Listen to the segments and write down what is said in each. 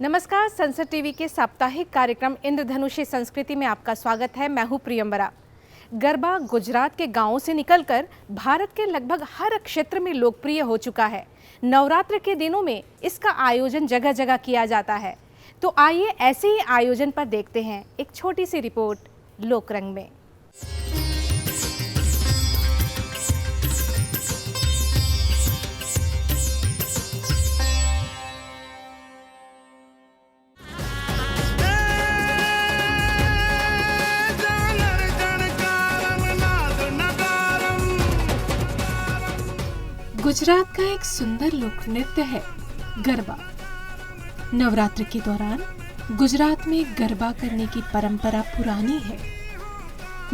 नमस्कार, संसद टीवी के साप्ताहिक कार्यक्रम इंद्रधनुषी संस्कृति में आपका स्वागत है। मैं हूं प्रियंबरा। गरबा गुजरात के गांवों से निकलकर भारत के लगभग हर क्षेत्र में लोकप्रिय हो चुका है। नवरात्र के दिनों में इसका आयोजन जगह जगह किया जाता है। तो आइए ऐसे ही आयोजन पर देखते हैं एक छोटी सी रिपोर्ट लोकरंग में। गुजरात का एक सुंदर लोक नृत्य है गरबा। नवरात्र के दौरान गुजरात में गरबा करने की परंपरा पुरानी है।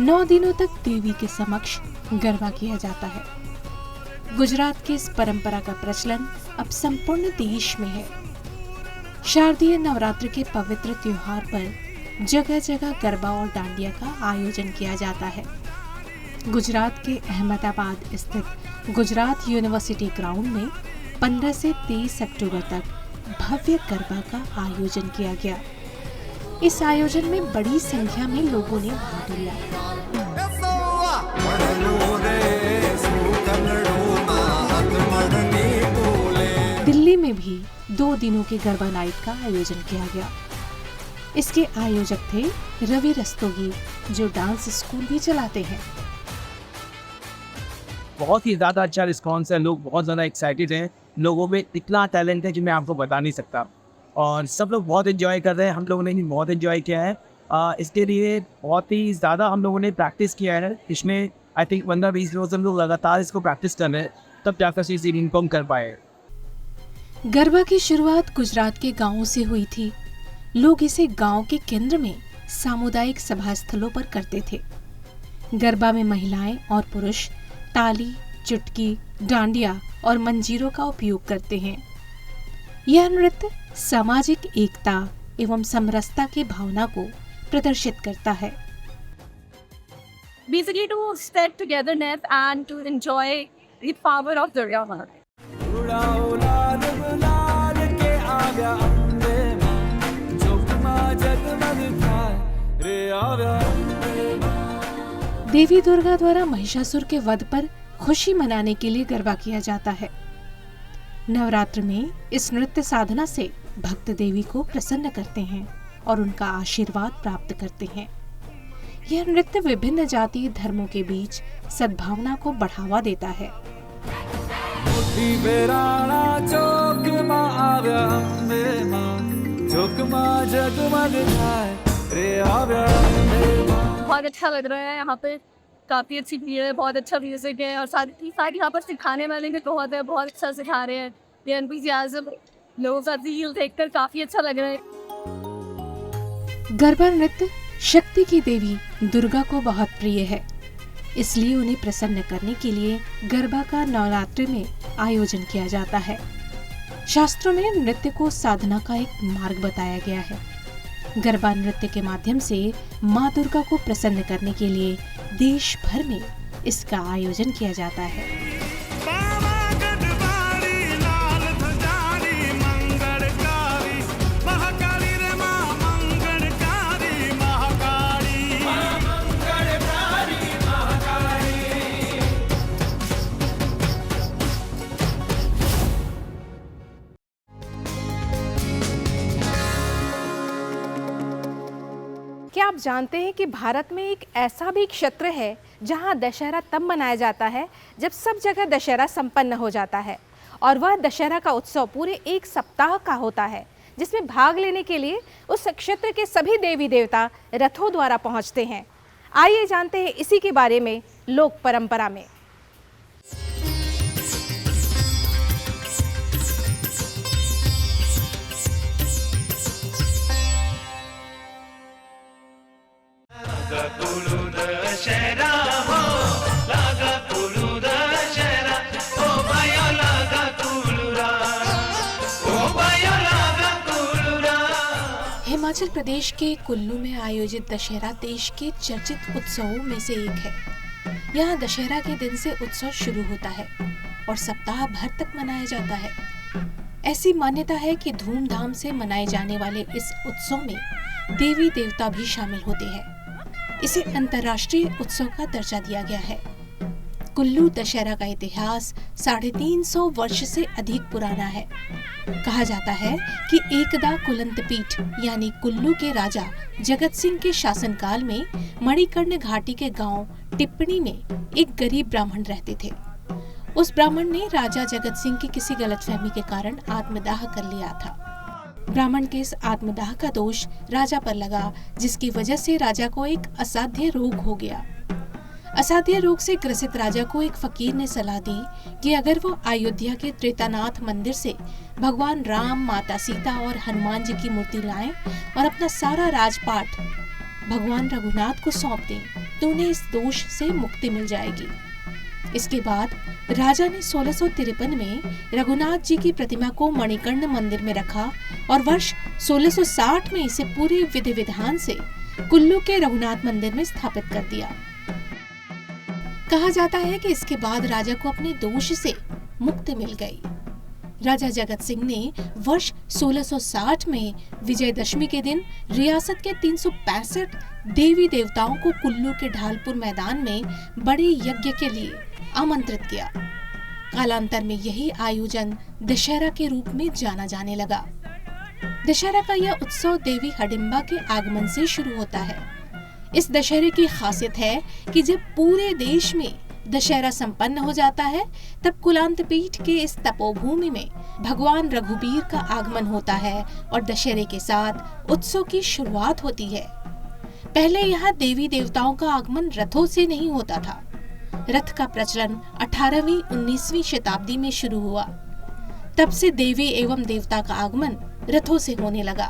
9 दिनों तक देवी के समक्ष गरबा किया जाता है। गुजरात की इस परंपरा का प्रचलन अब संपूर्ण देश में है। शारदीय नवरात्र के पवित्र त्योहार पर जगह जगह गरबा और डांडिया का आयोजन किया जाता है। गुजरात के अहमदाबाद स्थित गुजरात यूनिवर्सिटी ग्राउंड में 15 से 23 अक्टूबर तक भव्य गरबा का आयोजन किया गया। इस आयोजन में बड़ी संख्या में लोगों ने भाग लिया। दिल्ली में भी 2 दिनों के गरबा नाइट का आयोजन किया गया। इसके आयोजक थे रवि रस्तोगी, जो डांस स्कूल भी चलाते हैं। बहुत ही ज़्यादा अच्छा रिस्पॉन्स है। लोग बहुत ज़्यादा एक्साइटेड हैं। लोगों में इतना टैलेंट है कि मैं आपको बता नहीं सकता, और सब लोग बहुत एंजॉय कर रहे हैं। हम लोगों ने भी बहुत एंजॉय किया है। इसके लिए बहुत ही ज़्यादा हम लोगों ने प्रैक्टिस किया है। इसमें आई थिंक 15-20 रोज हम लोग लगातार इसको प्रैक्टिस कर रहे हैं, तब जाकर से इसे इनकम कर पाए। गरबा की शुरुआत गुजरात के गांवों से हुई थी। लोग इसे गांव के केंद्र में सामुदायिक सभा स्थलों पर करते थे। गरबा में महिलाएं और पुरुष ताली, चुटकी, डांडिया और मंजीरों का उपयोग करते हैं। यह नृत्य सामाजिक एकता एवं समरसता की भावना को प्रदर्शित करता है। Basically to step togetherness and to enjoy the power of Durga. देवी दुर्गा द्वारा महिषासुर के वध पर खुशी मनाने के लिए गरबा किया जाता है। नवरात्र में इस नृत्य साधना से भक्त देवी को प्रसन्न करते हैं और उनका आशीर्वाद प्राप्त करते हैं। यह नृत्य विभिन्न जातीय धर्मों के बीच सद्भावना को बढ़ावा देता है। बहुत अच्छा लग रहा है। यहाँ पे काफी अच्छी भीड़ है, बहुत अच्छा म्यूजिक है और साथ यहाँ पर सिखाने वाले भी बहुत है, बहुत अच्छा सिखा रहे हैं। लोगों का दिल देखकर काफी अच्छा लग रहा है। गरबा नृत्य शक्ति की देवी दुर्गा को बहुत प्रिय है, इसलिए उन्हें प्रसन्न करने के लिए गरबा का नवरात्रि में आयोजन किया जाता है। शास्त्रों में नृत्य को साधना का एक मार्ग बताया गया है। गरबा नृत्य के माध्यम से माँ दुर्गा को प्रसन्न करने के लिए देश भर में इसका आयोजन किया जाता है। क्या आप जानते हैं कि भारत में एक ऐसा भी क्षेत्र है जहां दशहरा तब मनाया जाता है जब सब जगह दशहरा संपन्न हो जाता है, और वह दशहरा का उत्सव पूरे 1 सप्ताह का होता है, जिसमें भाग लेने के लिए उस क्षेत्र के सभी देवी देवता रथों द्वारा पहुंचते हैं। आइए जानते हैं इसी के बारे में लोक परंपरा में। हिमाचल प्रदेश के कुल्लू में आयोजित दशहरा देश के चर्चित उत्सवों में से एक है। यहाँ दशहरा के दिन से उत्सव शुरू होता है और सप्ताह भर तक मनाया जाता है। ऐसी मान्यता है कि धूमधाम से मनाए जाने वाले इस उत्सव में देवी देवता भी शामिल होते हैं। इसे अंतर्राष्ट्रीय उत्सव का दर्जा दिया गया है। कुल्लू दशहरा का इतिहास 350 वर्ष से अधिक पुराना है। कहा जाता है कि एकदा कुलंतपीठ यानी कुल्लू के राजा जगत सिंह के शासनकाल में मणिकर्ण घाटी के गांव टिप्पणी में एक गरीब ब्राह्मण रहते थे। उस ब्राह्मण ने राजा जगत सिंह की किसी गलतफहमी के कारण आत्मदाह कर लिया था। ब्राह्मण के इस आत्मदाह का दोष राजा पर लगा, जिसकी वजह से राजा को एक असाध्य रोग हो गया। असाध्य रोग से ग्रसित राजा को एक फकीर ने सलाह दी कि अगर वो अयोध्या के त्रेतानाथ मंदिर से भगवान राम, माता सीता और हनुमान जी की मूर्ति लाएं और अपना सारा राजपाट भगवान रघुनाथ को सौंप दें तो उन्हें इस दोष से मुक्ति मिल जाएगी। इसके बाद राजा ने 1653 में रघुनाथ जी की प्रतिमा को मणिकर्ण मंदिर में रखा और वर्ष 1660 में इसे पूरे विधि विधान से कुल्लू के रघुनाथ मंदिर में स्थापित कर दिया। कहा जाता है कि इसके बाद राजा को अपने दोष से मुक्ति मिल गई। राजा जगत सिंह ने वर्ष 1660 में विजयदशमी के दिन रियासत के 365 देवी देवताओं को कुल्लू के ढालपुर मैदान में बड़े यज्ञ के लिए आमंत्रित किया। कालांतर में यही आयोजन दशहरा के रूप में जाना जाने लगा। दशहरा का यह उत्सव देवी हडिम्बा के आगमन से शुरू होता है। इस दशहरे की खासियत है कि जब पूरे देश में दशहरा संपन्न हो जाता है, तब कुलांतपीठ के इस तपोभूमि में भगवान रघुबीर का आगमन होता है और दशहरे के साथ उत्सव की शुरुआत होती है। पहले यहाँ देवी देवताओं का आगमन रथों से नहीं होता था। रथ का प्रचलन 18वीं 19वीं शताब्दी में शुरू हुआ। तब से देवी एवं देवता का आगमन रथों से होने लगा।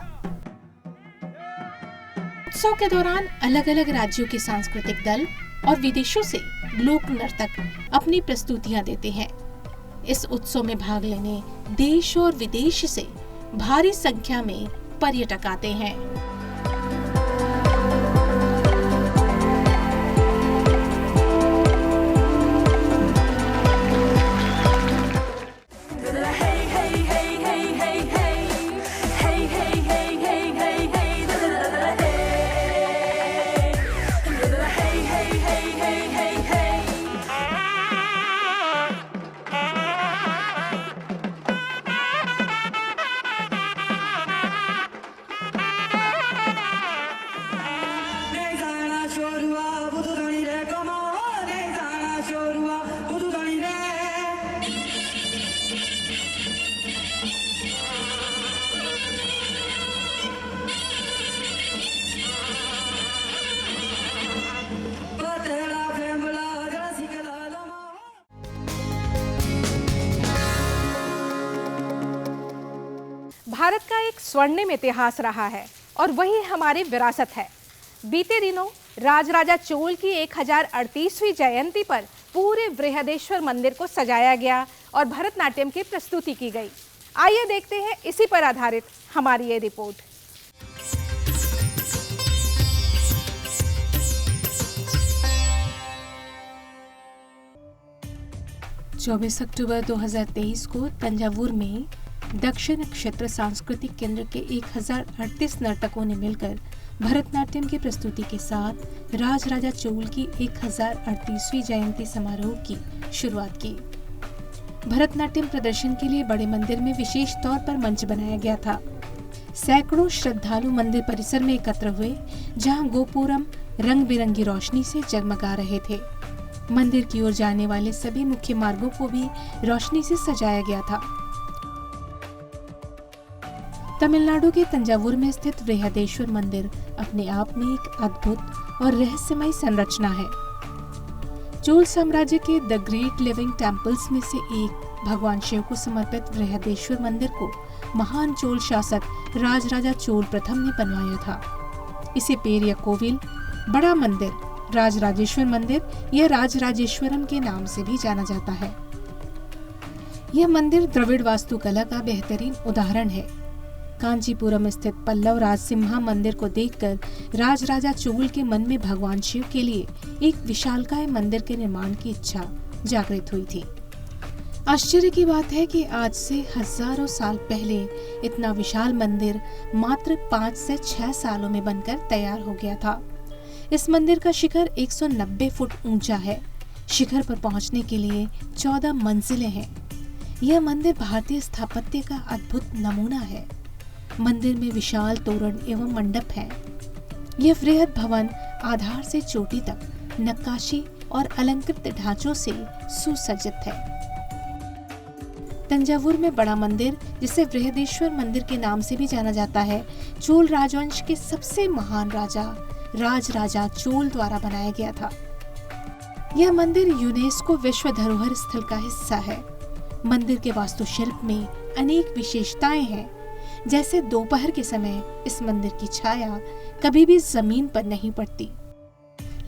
उत्सव के दौरान अलग अलग राज्यों के सांस्कृतिक दल और विदेशों से लोक नर्तक अपनी प्रस्तुतियां देते हैं। इस उत्सव में भाग लेने देश और विदेश से भारी संख्या में पर्यटक आते हैं। भारत का एक स्वर्णिम इतिहास रहा है और वही हमारी विरासत है। बीते दिनों राजराजा चोल की 1038वीं जयंती पर पूरे बृहदेश्वर मंदिर को सजाया गया और भरतनाट्यम की प्रस्तुति की गई। आइए देखते हैं इसी पर आधारित हमारी ये रिपोर्ट। चौबीस अक्टूबर 2023 को तंजावुर में दक्षिण क्षेत्र सांस्कृतिक केंद्र के 1038 नर्तकों ने मिलकर भरतनाट्यम की प्रस्तुति के साथ राजराजा चोल की 1038वीं जयंती समारोह की शुरुआत की। भरतनाट्यम प्रदर्शन के लिए बड़े मंदिर में विशेष तौर पर मंच बनाया गया था। सैकड़ों श्रद्धालु मंदिर परिसर में एकत्र हुए, जहां गोपुरम रंग बिरंगी रोशनी से जगमगा रहे थे। मंदिर की ओर जाने वाले सभी मुख्य मार्गों को भी रोशनी से सजाया गया था। तमिलनाडु के तंजावुर में स्थित बृहदेश्वर मंदिर अपने आप में एक अद्भुत और रहस्यमय संरचना है। चोल साम्राज्य के द ग्रेट लिविंग टेम्पल्स में से एक भगवान शिव को समर्पित बृहदेश्वर मंदिर को महान चोल शासक राजराजा चोल प्रथम ने बनवाया था। इसे पेरिया कोविल, बड़ा मंदिर, राजराजेश्वर मंदिर या राजराजेश्वरम के नाम से भी जाना जाता है। यह मंदिर द्रविड़ वास्तुकला का बेहतरीन उदाहरण है। कांचीपुरम स्थित पल्लव राजसिम्हा मंदिर को देखकर राजराजा चोल के मन में भगवान शिव के लिए एक विशालकाय मंदिर के निर्माण की इच्छा जागृत हुई थी। आश्चर्य की बात है कि आज से हजारों साल पहले इतना विशाल मंदिर मात्र 5 से 6 सालों में बनकर तैयार हो गया था। इस मंदिर का शिखर 190 फुट ऊंचा है। शिखर पर पहुंचने के लिए 14 मंजिलें हैं। यह मंदिर भारतीय स्थापत्य का अद्भुत नमूना है। मंदिर में विशाल तोरण एवं मंडप है। यह वृहद भवन आधार से चोटी तक नक्काशी और अलंकृत ढांचों से सुसज्जित है। तंजावुर में बड़ा मंदिर, जिसे बृहदेश्वर मंदिर के नाम से भी जाना जाता है, चोल राजवंश के सबसे महान राजा राजराजा चोल द्वारा बनाया गया था। यह मंदिर यूनेस्को विश्व धरोहर स्थल का हिस्सा है। मंदिर के वास्तुशिल्प में अनेक विशेषताएं हैं, जैसे दोपहर के समय इस मंदिर की छाया कभी भी जमीन पर नहीं पड़ती।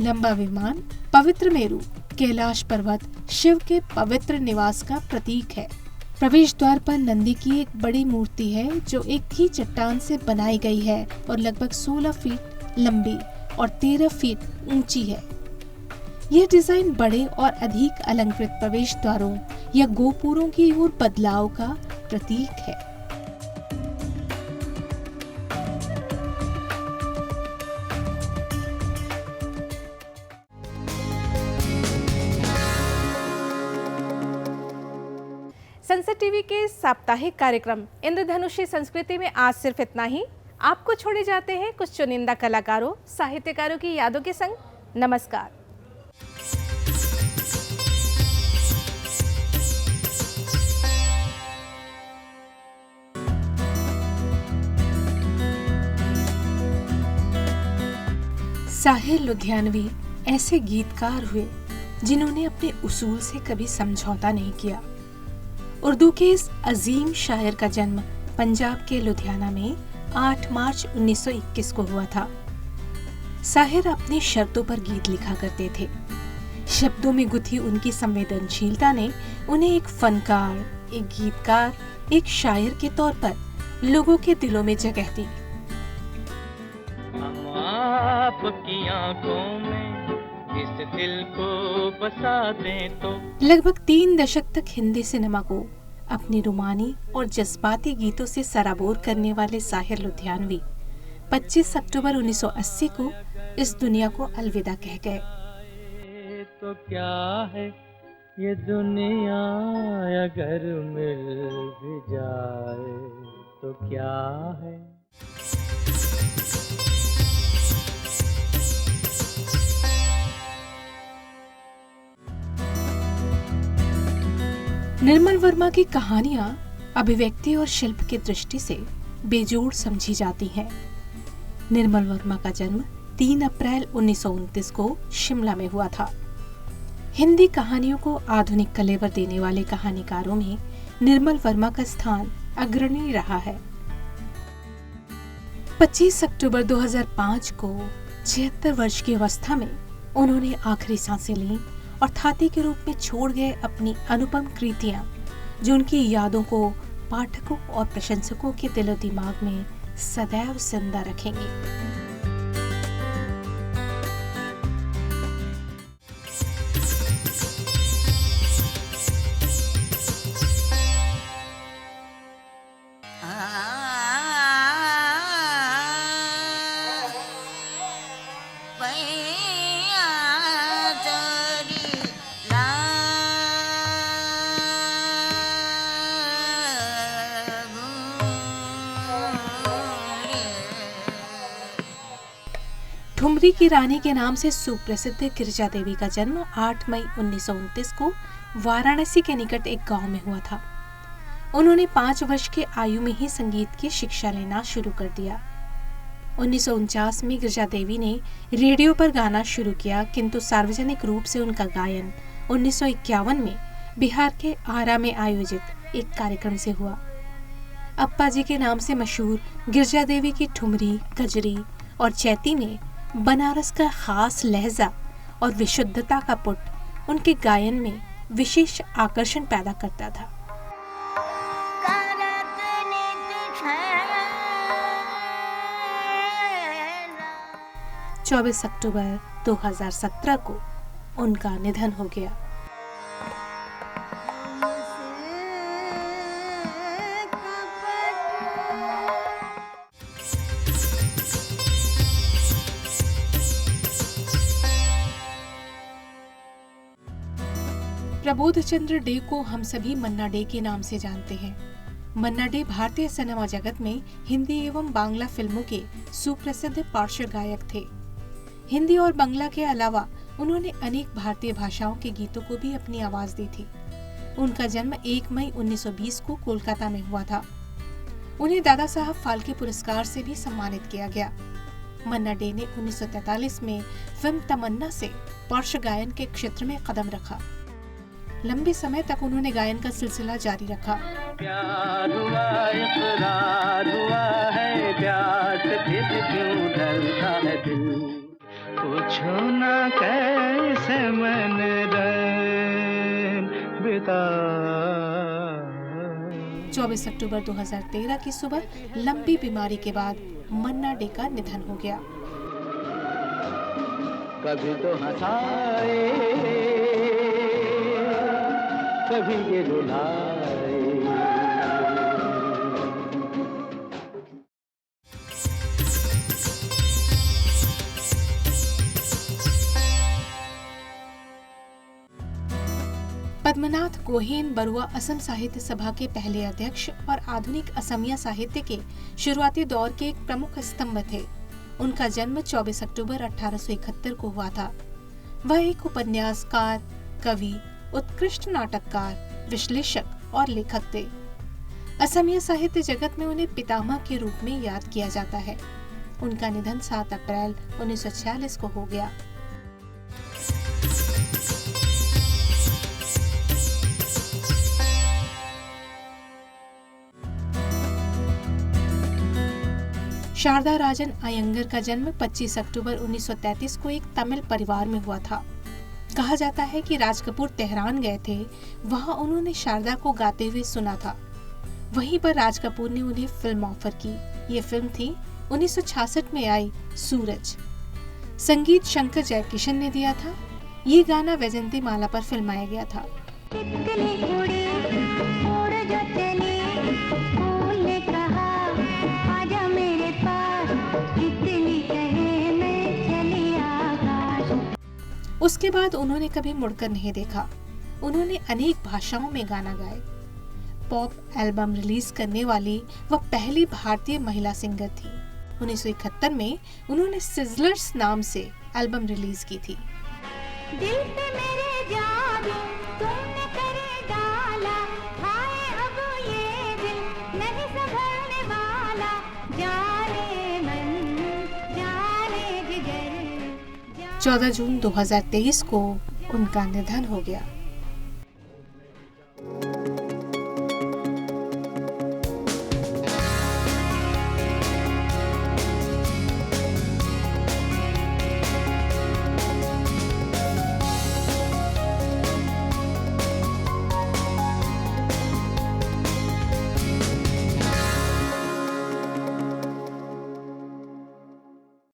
लंबा विमान, पवित्र मेरु, कैलाश पर्वत शिव के पवित्र निवास का प्रतीक है। प्रवेश द्वार पर नंदी की एक बड़ी मूर्ति है, जो एक ही चट्टान से बनाई गई है और लगभग 16 फीट लंबी और 13 फीट ऊंची है। यह डिजाइन बड़े और अधिक अलंकृत प्रवेश द्वारों या गोपुरों की ओर बदलाव का प्रतीक है। सनसेट टीवी के साप्ताहिक कार्यक्रम इंद्रधनुषी संस्कृति में आज सिर्फ इतना ही। आपको छोड़े जाते हैं कुछ चुनिंदा कलाकारों, साहित्यकारों की यादों के संग। नमस्कार। साहिर लुधियानवी ऐसे गीतकार हुए जिन्होंने अपने उसूल से कभी समझौता नहीं किया। उर्दू के इस अजीम शायर का जन्म पंजाब के लुधियाना में 8 मार्च 1921 को हुआ था। साहिर अपनी शर्तों पर गीत लिखा करते थे। शब्दों में गुथी उनकी संवेदनशीलता ने उन्हें एक फनकार, एक गीतकार, एक शायर के तौर पर लोगों के दिलों में जगह दी। हम आपकी आंखों में इस दिल को बसा दें तो। लगभग 3 दशक तक हिंदी सिनेमा को अपनी रुमानी और जज्बाती गीतों से सराबोर करने वाले साहिर लुधियानवी 25 अक्टूबर 1980 को इस दुनिया को अलविदा कह गए। तो क्या है ये दुनिया, अगर मिल भी जाए तो क्या है। निर्मल वर्मा की कहानियां अभिव्यक्ति और शिल्प की दृष्टि से बेजोड़ समझी जाती हैं। निर्मल वर्मा का जन्म 3 अप्रैल 1929 को शिमला में हुआ था। हिंदी कहानियों को आधुनिक कलेवर देने वाले कहानीकारों में निर्मल वर्मा का स्थान अग्रणी रहा है। 25 अक्टूबर 2005 को 76 वर्ष की अवस्था में उन्होंने आखिरी सांसें लीं और थाती के रूप में छोड़ गए अपनी अनुपम कृतियां, जो उनकी यादों को पाठकों और प्रशंसकों के दिलो दिमाग में सदैव जिंदा रखेंगी। ठुमरी की रानी के नाम से सुप्रसिद्ध गिरिजा देवी का जन्म 8 मई 1929 को वाराणसी के निकट एक गांव में हुआ था। उन्होंने 5 वर्ष की आयु में ही संगीत की शिक्षा लेना शुरू कर दिया। 1949 में गिरिजा देवी ने रेडियो पर गाना शुरू किया, किंतु सार्वजनिक रूप से उनका गायन 1951 में बिहार के आरा में आयोजित एक कार्यक्रम से हुआ। अप्पा जी के नाम से मशहूर गिरिजा देवी की ठुमरी, कजरी और चैती ने बनारस का खास लहजा और विशुद्धता का पुट उनके गायन में विशेष आकर्षण पैदा करता था। चौबीस अक्टूबर 2017 को उनका निधन हो गया। प्रबोध चंद्र डे को हम सभी मन्ना डे के नाम से जानते हैं। मन्ना डे भारतीय सिनेमा जगत में हिंदी एवं बांग्ला फिल्मों के सुप्रसिद्ध पार्श्व गायक थे। हिंदी और बांग्ला के अलावा उन्होंने अनेक भारतीय भाषाओं के गीतों को भी अपनी आवाज दी थी। उनका जन्म 1 मई 1920 को कोलकाता में हुआ था। उन्हें दादा साहब फाल्के पुरस्कार से भी सम्मानित किया गया। मन्ना डे ने 1943 में फिल्म तमन्ना से पार्श्व गायन के क्षेत्र में कदम रखा। लंबे समय तक उन्होंने गायन का सिलसिला जारी रखा। प्यार हुआ, इकरार हुआ है, प्यार से फिर क्यों डरता है दिल, पूछो ना कैसे मैंने रैन बिता। 24 अक्टूबर 2013 की सुबह लंबी बीमारी के बाद मन्ना डे का निधन हो गया। कभी तो हंसाए, कभी ये रुलाए। पद्मनाथ गोहेन बरुआ असम साहित्य सभा के पहले अध्यक्ष और आधुनिक असमिया साहित्य के शुरुआती दौर के एक प्रमुख स्तंभ थे। उनका जन्म 24 अक्टूबर 1871 को हुआ था। वह एक उपन्यासकार, कवि, उत्कृष्ट नाटककार, विश्लेषक और लेखक थे। असमिया साहित्य जगत में उन्हें पितामह के रूप में याद किया जाता है। उनका निधन 7 अप्रैल 1946 को हो गया। शारदा राजन अयंगर का जन्म 25 अक्टूबर 1933 को एक तमिल परिवार में हुआ था। कहा जाता है कि राज कपूर तेहरान गए थे, वहां उन्होंने शारदा को गाते हुए सुना था। वहीं पर राज कपूर ने उन्हें फिल्म ऑफर की। ये फिल्म थी 1966 में आई सूरज। संगीत शंकर जयकिशन ने दिया था। ये गाना वैजंती माला पर फिल्माया गया था। उसके बाद उन्होंने कभी मुड़कर नहीं देखा। उन्होंने अनेक भाषाओं में गाना गाए। पॉप एल्बम रिलीज करने वाली वह पहली भारतीय महिला सिंगर थी। 1971 में उन्होंने सिजलर्स नाम से एल्बम रिलीज की थी। दिल पे मेरे जादू तुमने करे डाला, हाय अब ये दिल नहीं संभलने वाला, जाने मन जाने जिगर। 14 जून 2023 को उनका निधन हो गया।